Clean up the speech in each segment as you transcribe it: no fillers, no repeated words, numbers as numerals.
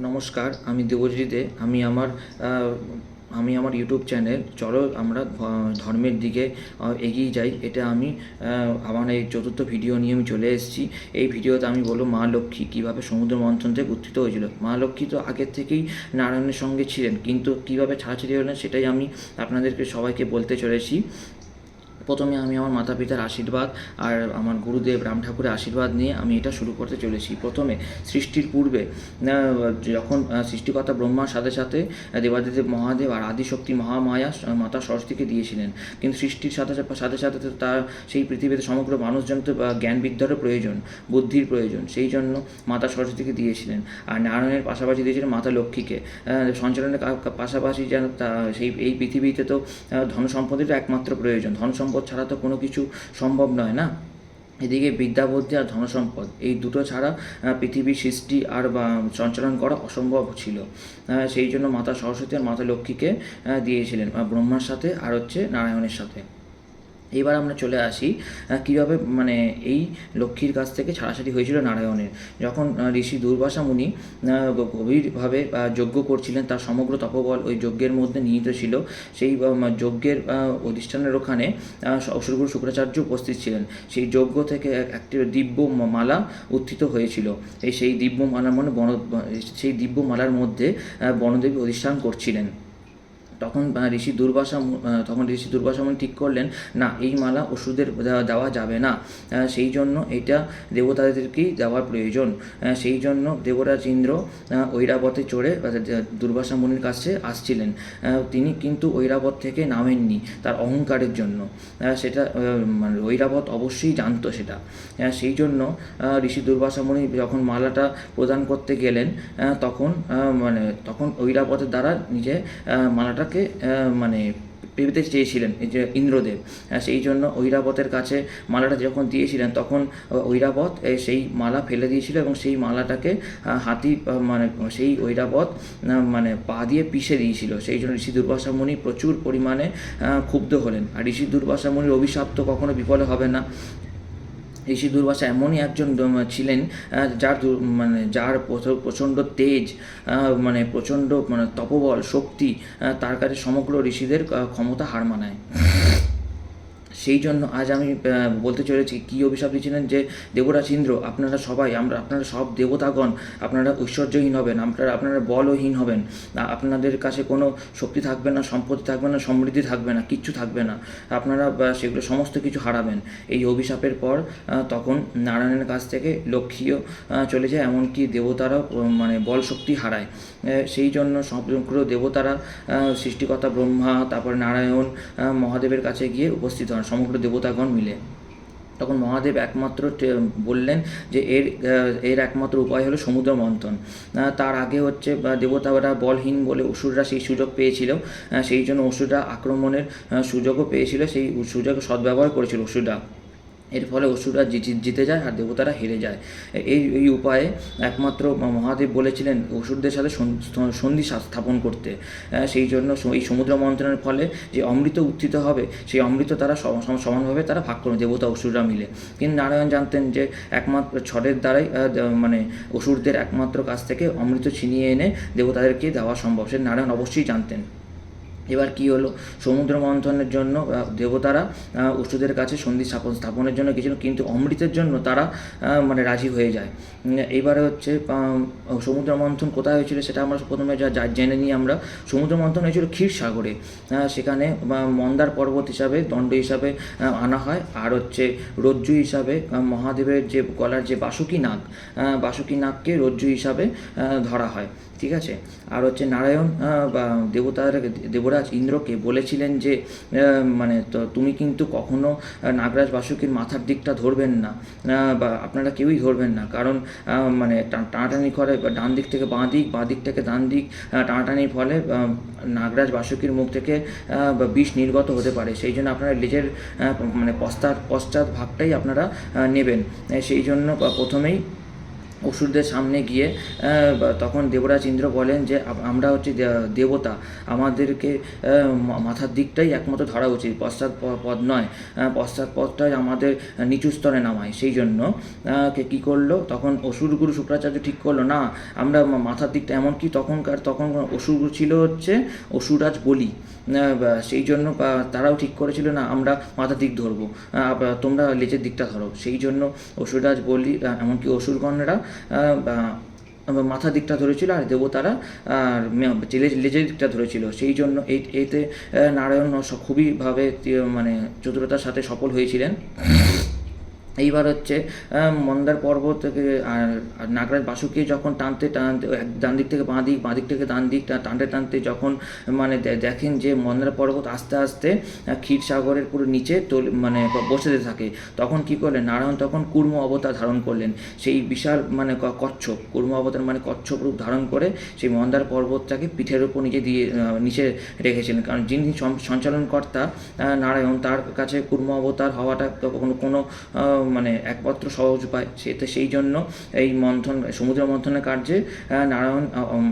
নমস্কার, আমি দেবজিৎ দে। আমি আমার ইউটিউব চ্যানেল চলো আমরা ধর্মের দিকে এগিয়ে যাই, এটা আমি আমার এই চতুর্থ ভিডিও নিয়ে আমি চলে এসেছি। এই ভিডিওতে আমি বলবো মা লক্ষ্মী কীভাবে সমুদ্র মন্থন থেকে উত্থিত হয়েছিল। মা লক্ষ্মী তো আগের থেকেই নারায়ণের সঙ্গে ছিলেন, কিন্তু কীভাবে ছাড়াছাড়ি হলেন সেটাই আমি আপনাদেরকে সবাইকে বলতে চলেছি। প্রথমে আমি আমার মাতা পিতার আশীর্বাদ আর আমার গুরুদেব রাম ঠাকুরের আশীর্বাদ নিয়ে আমি এটা শুরু করতে চলেছি। প্রথমে সৃষ্টির পূর্বে যখন সৃষ্টিকর্তা ব্রহ্মার সাথে সাথে দেবাদিদেব মহাদেব আর আদিশক্তি মহামায়া মাতা সরস্বতীকে দিয়েছিলেন, কিন্তু সৃষ্টির সাথে সাথে সাথে তো তার সেই পৃথিবীতে সমগ্র মানুষজনকে জ্ঞান বিদ্যারও প্রয়োজন, বুদ্ধির প্রয়োজন, সেই জন্য মাতা সরস্বতীকে দিয়েছিলেন। আর নারায়ণের পাশাপাশি দিয়েছিলেন মাতা লক্ষ্মীকে। সঞ্চালনের পাশাপাশি যেন এই পৃথিবীতে তো ধন সম্পদেরও একমাত্র প্রয়োজন, ধন সম্পদ ছাড়া তো কোনো কিছু সম্ভব নয় না। এদিকে বিদ্যা বুদ্ধি আর ধনসম্পদ, এই দুটো ছাড়া পৃথিবীর সৃষ্টি আর বা সঞ্চালন করা অসম্ভব ছিল। সেই জন্য মাতা সরস্বতী আর মাতা লক্ষ্মীকে দিয়েছিলেন ব্রহ্মার সাথে আর নারায়ণের সাথে। এবার আমরা চলে আসি কীভাবে এই লক্ষ্মীর কাছ থেকে ছাড়াছাড়ি হয়েছিল নারায়ণের। যখন ঋষি দুর্বাসা মুনি গভীরভাবে যজ্ঞ করছিলেন, তার সমগ্র তপবল ওই যজ্ঞের মধ্যে নিহিত ছিল। সেই যজ্ঞের অধিষ্ঠানের ওখানে অসুরগুরু শুক্রাচার্য উপস্থিত ছিলেন। সেই যজ্ঞ থেকে একটি দিব্য মালা উত্থিত হয়েছিল। সেই দিব্য মালার সেই দিব্য মালার মধ্যে বনদেবী অধিষ্ঠান করছিলেন। তখন ঋষি দুর্বাসা মুনি ঠিক করলেন, না, এই মালা অসুরদের দেওয়া যাবে না, সেই জন্য এটা দেবতাদেরকেই দেওয়ার প্রয়োজন। সেই জন্য দেবরাজ ইন্দ্র ঐরাবতে চড়ে দুর্বাসা মুনির কাছে আসছিলেন। তিনি কিন্তু ঐরাবত থেকে নামেননি তার অহংকারের জন্য। সেটা ঐরাবত অবশ্যই জানতো সেটা। সেই জন্য ঋষি দুর্বাসা মুনি যখন মালাটা প্রদান করতে গেলেন, তখন ঐরাবতের দ্বারা নিজে মালাটাকে পেতে চেয়েছিলেন এই যে ইন্দ্রদেব। সেই জন্য ঐরাবতের কাছে মালাটা যখন দিয়েছিলেন, তখন ঐরাবত সেই মালা ফেলে দিয়েছিল এবং সেই মালাটাকে সেই ঐরাবত পা দিয়ে পিষে দিয়েছিল। সেই জন্য ঋষি দুর্বাসা মুনি প্রচুর পরিমাণে ক্ষুব্ধ হলেন। আর ঋষি দুর্বাসা মুনির অভিশাপ তো কখনো বিফল হবে না। ঋষি দুর্বাসা এমনই একজন ছিলেন যার প্রচণ্ড তেজ, প্রচণ্ড তপবল শক্তি, তার কাছে সমগ্র ঋষিদের ক্ষমতা হার মানায়। সেই জন্য আজ আমি বলতে চলেছি কী অভিশাপ দিয়েছিলেন, যে দেবরাজ ইন্দ্র, আপনারা সব দেবতাগণ আপনারা ঐশ্বর্যহীন হবেন, আপনারা বলহীন হবেন, আপনাদের কাছে কোনো শক্তি থাকবে না, সম্পত্তি থাকবে না, সমৃদ্ধি থাকবে না, কিচ্ছু থাকবে না, আপনারা সেগুলো সমস্ত কিছু হারাবেন। এই অভিশাপের পর তখন নারায়ণের কাছ থেকে লক্ষ্মীও চলে যায়, এমনকি দেবতারাও বল শক্তি হারায়। সেই জন্য সমগ্র দেবতারা সৃষ্টিকর্তা ব্রহ্মা, তারপর নারায়ণ, মহাদেবের কাছে গিয়ে উপস্থিত হন সমগ্র দেবতাগণ মিলে। তখন মহাদেব একমাত্র বললেন যে এর একমাত্র উপায় হলো সমুদ্র মন্থন। তার আগে দেবতারা বলহীন বলে অসুররা সেই সুযোগ পেয়েছিল, সেই জন্য অসুররা আক্রমণের সুযোগও পেয়েছিল, সেই সুযোগ সদ্ব্যবহার করেছিল অসুররা। এর ফলে অসুররা জিতে যায় আর দেবতারা হেরে যায়। এই উপায়ে একমাত্র মহাদেব বলেছিলেন অসুরদের সাথে সন্ধি স্থাপন করতে। সেই জন্য এই সমুদ্র মন্থনের ফলে যে অমৃত উত্থিত হবে, সেই অমৃত তারা সমানভাবে তারা ভাগ করবে, দেবতা অসুররা মিলে। কিন্তু নারায়ণ জানতেন যে একমাত্র ছড়ের দ্বারাই অসুরদের একমাত্র কাছ থেকে অমৃত ছিনিয়ে এনে দেবতাদেরকে দেওয়া সম্ভব, সে নারায়ণ অবশ্যই জানতেন। এবার কি হলো, সমুদ্র মন্থনের জন্য দেবতারা অসুরদের কাছে সন্ধি স্থাপনের জন্য গেছিল, কিন্তু অমৃতের জন্য তারা রাজি হয়ে যায়। এবারে সমুদ্র মন্থন কোথায় হয়েছিল সেটা আমরা প্রথমে জেনে নিই। আমরা সমুদ্র মন্থন হয়েছিল ক্ষীরসাগরে। সেখানে মন্দার পর্বত হিসাবে দণ্ড হিসাবে আনা হয়, আর রজ্জু হিসাবে মহাদেবের যে গলার যে বাসুকী নাগকে রজ্জু হিসাবে ধরা হয়, ঠিক আছে। আর নারায়ণ বা দেবরাজ ইন্দ্রকে বলেছিলেন যে তুমি কিন্তু কখনো নাগরাজ বাসুকীর মাথার দিকটা ধরবেন না, বা আপনারা কেউই ধরবেন না, কারণ টানাটানি করে ডান দিক থেকে বাঁ দিক থেকে ডান দিক টানাটানির ফলে নাগরাজ বাসুকীর মুখ থেকে বিষ নির্গত হতে পারে। সেই জন্য আপনারা লেজের পশ্চাৎ ভাগটাই আপনারা নেবেন। সেই জন্য প্রথমেই অসুরদের সামনে গিয়ে তখন দেবরাজ ইন্দ্র বলেন যে আমরা হচ্ছে দেবতা, আমাদেরকে মাথার দিকটাই একমাত্র ধরা উচিত, পদ নয়, পদটাই আমাদের নিচু স্তরে নামায়। সেই জন্য কী করলো তখন অসুরগুরু শুক্রাচার্য ঠিক করলো না, আমরা মাথার দিকটা, এমনকি তখন অসুরগুরু ছিল হচ্ছে অসুরাজ বলি, সেই জন্য তারাও ঠিক করেছিল না আমরা মাথার দিক ধরবো, তোমরা লেজের দিকটা ধরো। সেই জন্য অসুরাজ বলি এমনকি অসুরগণরা মাথার দিকটা ধরেছিল, আর দেবতারা লেজের দিকটা ধরেছিল। সেই জন্য এতে নারায়ণ খুবইভাবে মানে চতুরতার সাথে সফল হয়েছিলেন। এইবার হচ্ছে মন্দার পর্বত থেকে আর নাগরাজ বাসুকে যখন টানতে ডান দিক থেকে বাঁ দিক থেকে ডান দিক টানতে যখন মানে দেখেন যে মন্দার পর্বত আস্তে আস্তে ক্ষীরসাগরের পুরো নিচে মানে বসে থাকে, তখন কি করলেন নারায়ণ, তখন কুর্ম অবতার ধারণ করলেন। সেই বিশাল মানে কচ্ছপ, কুর্ম অবতার মানে কচ্ছপ রূপ ধারণ করে সেই মন্দার পর্বতটাকে পিঠের উপর নিচে রেখেছিলেন। কারণ যিনি সঞ্চালনকর্তা নারায়ণ, তার কাছে কুর্ম অবতার হওয়াটা কোনো মানে একমাত্র সহজ উপায়। সেই জন্য এই সমুদ্র মন্থনের কার্যে নারায়ণ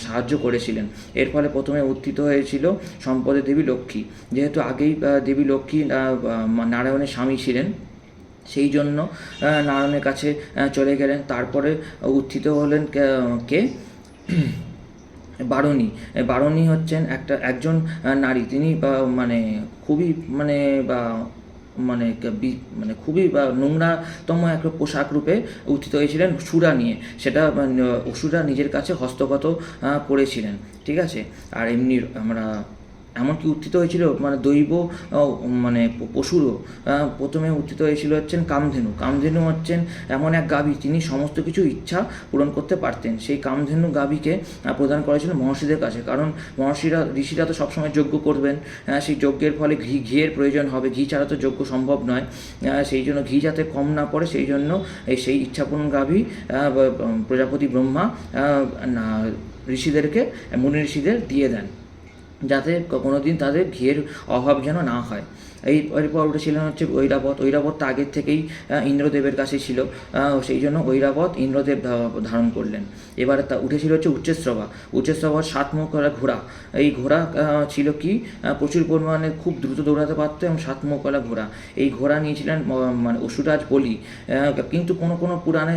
সাহায্য করেছিলেন। এর ফলে প্রথমে উত্থিত হয়েছিল সম্পদের দেবী লক্ষ্মী। যেহেতু আগেই দেবী লক্ষ্মী নারায়ণের স্বামী ছিলেন, সেই জন্য নারায়ণের কাছে চলে গেলেন। তারপরে উত্থিত হলেন কে? বারণী হচ্ছেন একজন নারী। তিনি মানে খুবই মানে খুবই নোংরাতম একটা পোশাক রূপে উত্থিত হয়েছিলেন সুরা নিয়ে, সেটা অসুরা নিজের কাছে হস্তগত করেছিলেন। ঠিক আছে। আর এমনি আমরা এমনকি উত্থিত হয়েছিল মানে দৈব মানে পশুরও। প্রথমে উত্থিত হয়েছিল হচ্ছেন কামধেনু হচ্ছেন এমন এক গাভী, তিনি সমস্ত কিছু ইচ্ছা পূরণ করতে পারতেন। সেই কামধেনু গাভীকে প্রদান করেছিল মহর্ষিদের কাছে, কারণ ঋষিরা তো সবসময় যজ্ঞ করবেন, সেই যজ্ঞের ফলে ঘিয়ের প্রয়োজন হবে, ঘি ছাড়া তো যজ্ঞ সম্ভব নয়। সেই জন্য ঘি যাতে কম না পড়ে, সেই জন্য সেই ইচ্ছাপূরণ গাভী প্রজাপতি ব্রহ্মা মুনি ঋষিদের দিয়ে দেন, যাতে কোনো দিন তাদের ঘিয়ের অভাব যেন না হয়। এরপর উঠেছিলেন হচ্ছে ঐরাবত তো আগের থেকেই ইন্দ্রদেবের কাছে ছিল, সেই জন্য ঐরাবত ইন্দ্রদেব ধারণ করলেন। এবার উঠেছিল হচ্ছে উচ্চেশ্রবার 7 মুখ ঘোড়া। এই ঘোড়া ছিল কি প্রচুর পরিমাণে খুব দ্রুত দৌড়াতে পারতো এবং 7 মুখওয়ালা ঘোড়া। এই ঘোড়া নিয়েছিলেন মানে অসুরাজ বলি, কিন্তু কোনো পুরাণে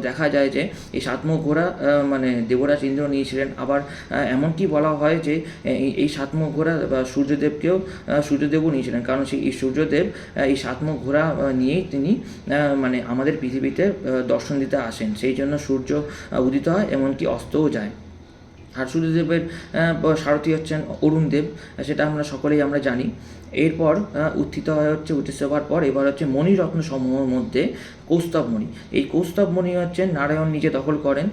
দেখা যায় যে এই 7 মুখ ঘোড়া মানে দেবরাজ ইন্দ্র নিয়েছিলেন। আবার এমনকি বলা হয় যে এই 7 মুখ ঘোড়া সূর্যদেবও নিয়েছিলেন, কারণ এই সূর্যদেব এই 7 মুখ ঘোড়া নিয়েই তিনি মানে আমাদের পৃথিবীতে দর্শন দিতে আসেন। সেই জন্য সূর্য উদিত হয়, এমনকি অস্তও যায়। আর সূর্যদেবের সারথি হচ্ছেন অরুণদেব, সেটা আমরা সকলেই জানি। এরপর উত্থিত হয় হচ্ছে উচ্চেশ্রবার পর এবার হচ্ছে মণিরত্ন সমূহের মধ্যে কৌস্তবমণি। এই কৌস্তবমণি হচ্ছেন নারায়ণ নিজে দখল করেন,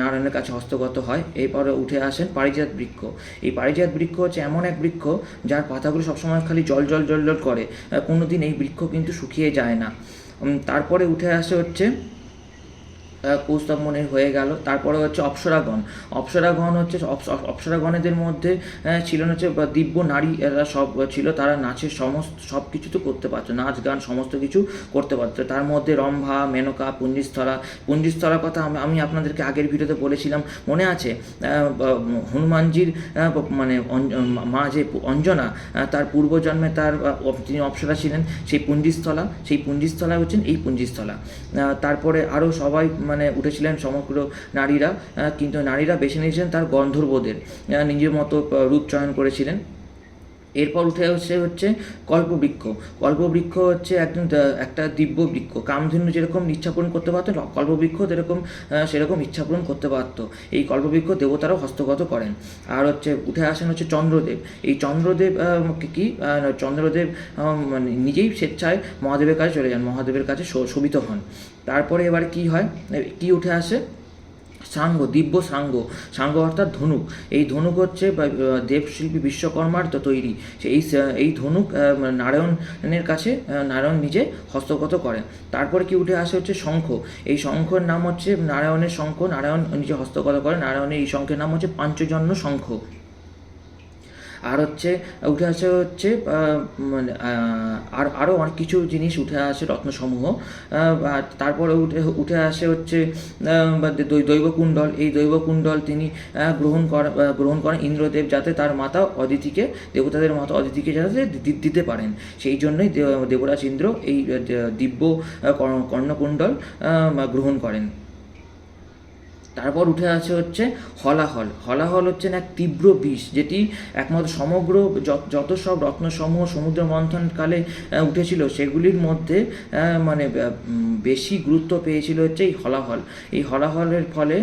নারায়ণের কাছে হস্তগত হয়। এরপরে উঠে আসেন পারিজাত বৃক্ষ। এই পারিজাত বৃক্ষ হচ্ছে এমন এক বৃক্ষ যার পাতাগুলো সবসময় খালি জল করে, কোনো দিন এই বৃক্ষ কিন্তু শুকিয়ে যায় না। তারপরে উঠে আসে হচ্ছে কৌস্তবমণির হয়ে গেল। তারপরে হচ্ছে অপ্সরাগণ হচ্ছে অপ্সরাগণেদের মধ্যে ছিলেন হচ্ছে দিব্য নারী, এরা সব ছিল, তারা নাচের সব কিছু তো করতে পারতো, নাচ গান সমস্ত কিছু করতে পারতো। তার মধ্যে রম্ভা, মেনকা, পুঞ্জিস্থলার কথা আমি আপনাদেরকে আগের ভিডিওতে বলেছিলাম, মনে আছে? হনুমানজির মানে মা যে অঞ্জনা, তার পূর্বজন্মে তিনি অপ্সরা ছিলেন, সেই পুঞ্জিস্থলা হচ্ছেন এই পুঞ্জিস্থলা। তারপরে আরও সবাই মানে উঠেছিলেন সমগ্র নারীরা, কিন্তু নারীরা বেছে নিয়েছিলেন তার গন্ধর্বদের, নিজের মতো রূপ চয়ন করেছিলেন। এরপর উঠে হচ্ছে কল্পবৃক্ষ হচ্ছে একটা দিব্য বৃক্ষ। কামধেনু যেরকম ইচ্ছা পূরণ করতে পারতো, কল্পবৃক্ষ সেরকম ইচ্ছা পূরণ করতে পারতো। এই কল্পবৃক্ষ দেবতারাও হস্তগত করেন। আর হচ্ছে উঠে আসেন হচ্ছে চন্দ্রদেব। এই চন্দ্রদেব মানে নিজেই স্বেচ্ছায় মহাদেবের কাছে চলে যান, মহাদেবের কাছে শোভিত হন। তারপরে এবার কি উঠে আসে? দিব্য সাঙ্গ অর্থাৎ ধনুক। এই ধনুক হচ্ছে দেবশিল্পী বিশ্বকর্মার তৈরি। এই ধনুক নারায়ণের কাছে নারায়ণ নিজে হস্তগত করেন। তারপরে কি উঠে আসে হচ্ছে শঙ্খ। এই শঙ্খের নাম হচ্ছে নারায়ণের শঙ্খ, নারায়ণ নিজে হস্তগত করেন। নারায়ণের এই শঙ্খের নাম হচ্ছে পাঞ্চজন্য শঙ্খ। আর হচ্ছে উঠে আসে হচ্ছে মানে আরও অনেক কিছু জিনিস উঠে আসে রত্নসমূহ। আর তারপরে উঠে আসে হচ্ছে দৈবকুণ্ডল। এই দৈবকুণ্ডল তিনি গ্রহণ করেন ইন্দ্রদেব, যাতে তার মাতা অদিতিকে, দেবতাদের মাতা অদিতিকে যাতে দিতে পারেন। সেই জন্যই দেবরাজ ইন্দ্র এই দিব্য কর্ণকুণ্ডল গ্রহণ করেন। তারপর উঠে আসে হচ্ছে হলাহল। হলাহল হচ্ছেন এক তীব্র বিষ, যেটি একমাত্র সমগ্র যত সব রত্নসমূহ সমুদ্র মন্থনকালে উঠেছিল সেগুলির মধ্যে মানে বেশি গুরুত্ব পেয়েছিল হচ্ছে এই হলাহল। এই হলাহলের ফলে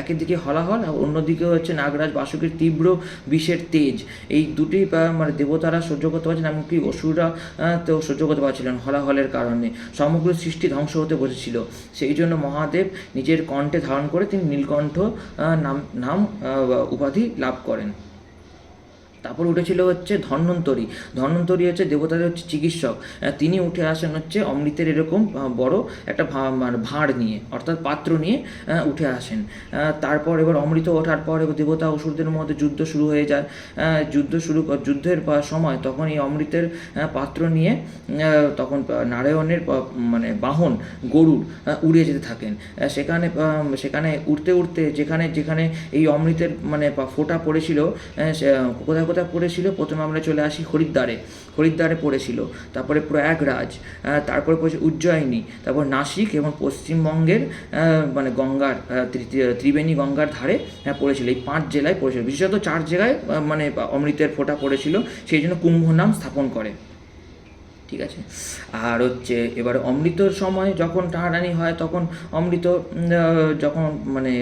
একের দিকে হলাহল আর অন্যদিকে হচ্ছে নাগরাজ বাসুকীর তীব্র বিষের তেজ, এই দুটি মানে দেবতারা সহ্য করতে পারছেন, এমনকি অসুররা তো সহ্য করতে পারছিলেন হলাহলের কারণে। সমগ্র সৃষ্টি ধ্বংস হতে বসেছিল। সেই জন্য মহাদেব নিজের কণ্ঠে ধারণ করে তিনি নীলকণ্ঠ নাম উপাধি লাভ করেন। তারপর উঠেছিল হচ্ছে ধন্বন্তরী। ধন্বন্তরী হচ্ছে দেবতাদের হচ্ছে চিকিৎসক। তিনি উঠে আসেন হচ্ছে অমৃতের এরকম বড় একটা ভাঁড় নিয়ে, অর্থাৎ পাত্র নিয়ে উঠে আসেন। তারপর এবার অমৃত ওঠার পর এবার দেবতা অসুরদের মধ্যে যুদ্ধ শুরু হয়ে যায়। যুদ্ধের সময় তখন এই অমৃতের পাত্র নিয়ে তখন নারায়ণের মানে বাহন গরুর উড়ে যেতে থাকেন। সেখানে উঠতে উঠতে যেখানে যেখানে এই অমৃতের মানে ফোঁটা পড়েছিল, কোথায় পড়েছিল, প্রথমে আমরা চলে আসি হরিদ্বারে পড়েছিল, তারপরে প্রয়াগরাজ, তারপরে পড়েছে উজ্জয়িনী, তারপর নাসিক এবং পশ্চিমবঙ্গের মানে গঙ্গার ত্রিবেণী গঙ্গার ধারে পড়েছিল। এই 5 জেলায় পড়েছিল, বিশেষত 4 জায়গায় মানে অমৃতের ফোঁটা পড়েছিল, সেই জন্য কুম্ভ নাম স্থাপন করে। ঠিক আছে। আর হচ্ছে এবার অমৃতর সময় যখন টানাটানি হয়, তখন অমৃত যখন মানে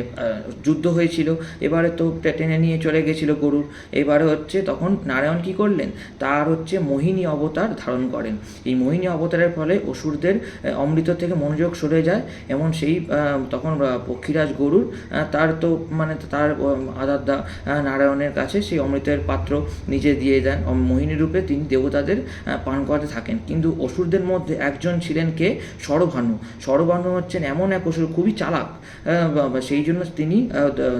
যুদ্ধ হয়েছিল, এবারে তো টেনে নিয়ে চলে গেছিলো গরুর। এবারে হচ্ছে তখন নারায়ণ কী করলেন, তার হচ্ছে মোহিনী অবতার ধারণ করেন। এই মোহিনী অবতারের ফলে অসুরদের অমৃত থেকে মনোযোগ সরে যায়, এমন সেই তখন পক্ষীরাজ গরুর তার তো মানে তার আদারদা নারায়ণের কাছে সেই অমৃতের পাত্র নিজে দিয়ে দেন। মোহিনী রূপে তিনি দেবতাদের পান করতে থাকেন। কিন্তু অসুরদের মধ্যে একজন ছিলেন কে, শরভানু হচ্ছেন এমন এক অসুর, খুবই চালাক। সেই জন্য তিনি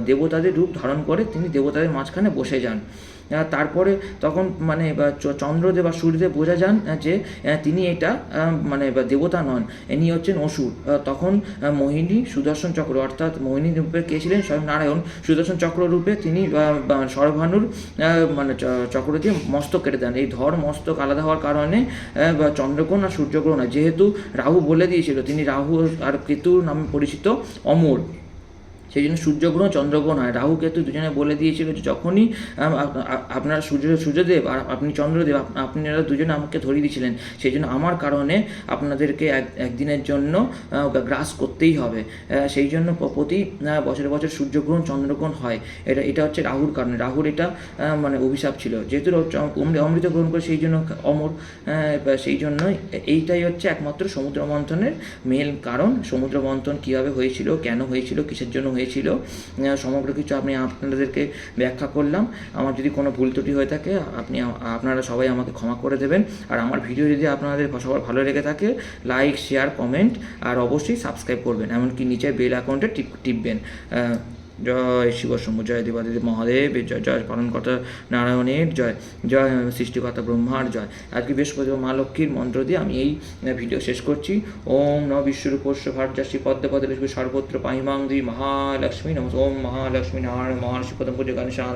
দেবতাদের রূপ ধারণ করে তিনি দেবতাদের মাঝখানে বসে যান। তারপরে তখন মানে চন্দ্রদেব বা সূর্যদেব বোঝা যান যে তিনি এটা মানে দেবতা নন, ইনি হচ্ছেন অসুর। তখন মোহিনী সুদর্শন চক্র, অর্থাৎ মোহিনী রূপে কে ছিলেন, স্বয়ং নারায়ণ সুদর্শন চক্র রূপে তিনি শরভানুর মানে চক্র দিয়ে মস্তক কেটে দেন। এই মস্তক আলাদা হওয়ার কারণে চন্দ্রগ্রহণ আর সূর্যগ্রহণ হয়। যেহেতু রাহু বলে দিয়েছিল তিনি রাহু আর কেতুর নামে পরিচিত অমর, সেই জন্য সূর্যগ্রহণ চন্দ্রগ্রহণ হয়। রাহু কেতু দুজনে বলে দিয়েছিল যে যখনই আপনার সূর্যদেব আর আপনি চন্দ্রদেব, আপনারা দুজনে আমাকে ধরিয়ে দিয়েছিলেন, সেই জন্য আমার কারণে আপনাদেরকে একদিনের জন্য গ্রাস করতেই হবে। সেই জন্য প্রতি বছর সূর্যগ্রহণ চন্দ্রগ্রহণ হয়। এটা হচ্ছে রাহুর কারণে, রাহুর এটা মানে অভিশাপ ছিল, যেহেতু অমৃত গ্রহণ করে সেই জন্য অমর। সেই জন্যই এইটাই হচ্ছে একমাত্র সমুদ্র মন্থনের মেন কারণ। সমুদ্র মন্থন কীভাবে হয়েছিল, কেন হয়েছিল, কিসের জন্য হয়েছিল, সমগ্র কিছু আমি আপনাদেরকে ব্যাখ্যা করলাম। আমার যদি কোনো ভুল ত্রুটি হয়ে থাকে আপনারা সবাই আমাকে ক্ষমা করে দেবেন। আর আমার ভিডিও যদি আপনাদের সবার ভালো লেগে থাকে, লাইক, শেয়ার, কমেন্ট আর অবশ্যই সাবস্ক্রাইব করবেন, এমনকি নিচে বেল আইকনটা টিপবেন। জয় শিবশম্ভু, জয় দেবাদিদেব মহাদেবের জয়, জয় পালনকর্তা নারায়ণের জয়, জয় সৃষ্টিকর্তা ব্রহ্মার জয়। আজকে বৃহস্পতিবার মা লক্ষ্মীর মন্ত্র দিয়ে আমি এই ভিডিও শেষ করছি। ওম নম বিশ্বরূপস্য ভার্যাশ্রী পদ্মপদে লক্ষ্মী সর্বত্র পাহিমাং দেবী মহালক্ষ্মী নমঃ। ওম মহালক্ষ্মী নারায়ণ মহালক্ষ্মী পদম পূজ্য গণেশান,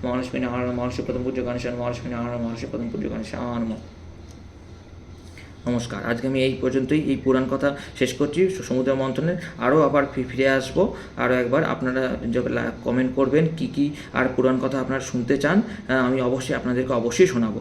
মহালক্ষ্মী নারায়ণ মহালক্ষ্মী পদম পূজ্য গণেশান, মহালক্ষ্মী নারায়ণ মহালক্ষ্মী পদম পূজ্য গণেশান। নমস্কার। আজকে আমি এই পর্যন্তই এই পুরাণ কথা শেষ করছি। সমুদ্র মন্থনের আরও আবার ফিরে আসবো আরও একবার। আপনারা কমেন্ট করবেন কী আর পুরাণ কথা আপনারা শুনতে চান, আমি আপনাদেরকে অবশ্যই শোনাবো।